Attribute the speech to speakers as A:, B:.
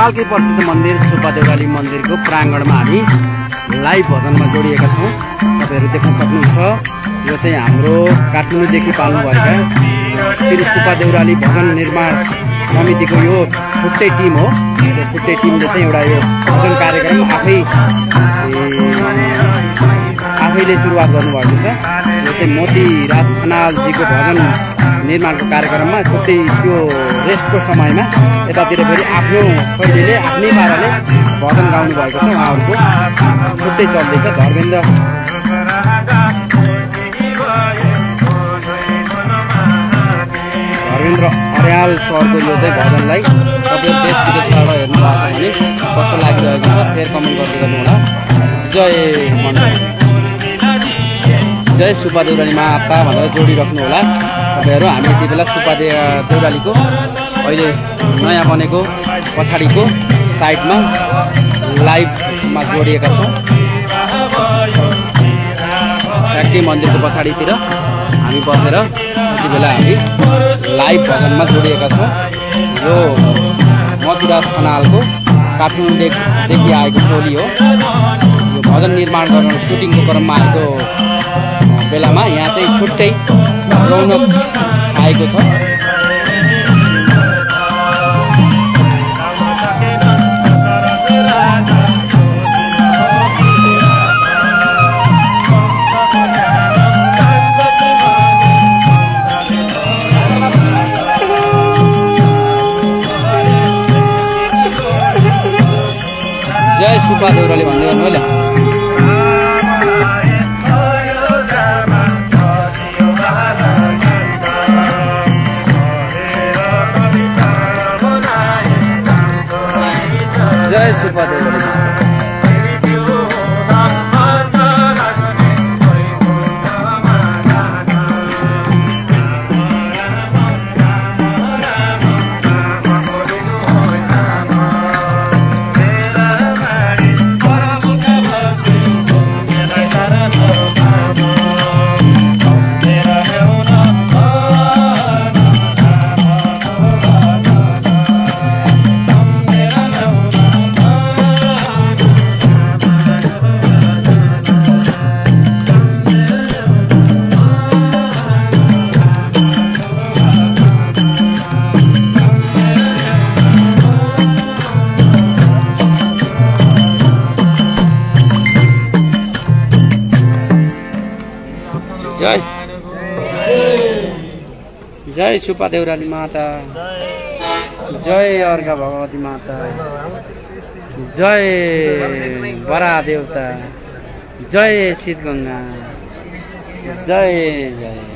A: नेपालकै प्रसिद्ध मन्दिर सुब्बा देउराली मन्दिरको प्राङ्गणमा हामी लाइभ भजनमा जोडिएका छौँ। तपाईँहरू देख्न सक्नुहुन्छ यो चाहिँ हाम्रो काठमाडौँदेखि पाल्नुभएका श्री सुब्बा देउराली भजन निर्माण समितिको यो छुट्टै टिम हो। यो छुट्टै टिमले चाहिँ एउटा यो भजन कार्यक्रम आफैले सुरुवात गर्नुभएको छ। यो चाहिँ मोतीराज खनालजीको भजन निर्माणको कार्यक्रममा छुट्टै त्यो रेस्टको समयमा यतातिर फेरि आफ्नो शैलीले आफ्नै पाराले भजन गाउनु भएको छ। उहाँहरूको छुट्टै चल्दैछ। धर्मेन्द्र अर्याल सरको यो चाहिँ भजनलाई तपाईँ देश विदेशबाट हेर्नु भएको छ भने कस्तो लागिरहेको छ सेयर कमेन्ट गर्दै गर्नुहोला। जय मण्डल, जय सुब्बा देउराली माता भनेर जोडिराख्नु होला तपाईँहरू। हामी यति बेला सुब्बा देउरालीको अहिले नयाँ बनेको पछाडिको साइडमा लाइभमा जोडिएका छौँ। फ्याक्ट्री मन्दिरको पछाडितिर हामी बसेर यति बेला हामी लाइभ भजनमा जोडिएका छौँ। यो मोतीराज खनालको काठमाडौँदेखि आएको टोली हो। यो भजन निर्माण गर्न सुटिङको क्रममा आएको बेलामा यहाँ चाहिँ छुट्टै रौनक छाएको छ। जय सुब्बा देउराली भन्दै गर्नु होला। जय सुब्बा देउराली। जय जय सुब्बा देउराली माता, जय अर्घा भगवती माता, जय बरा देवता, जय शीतगंगा, जय जय।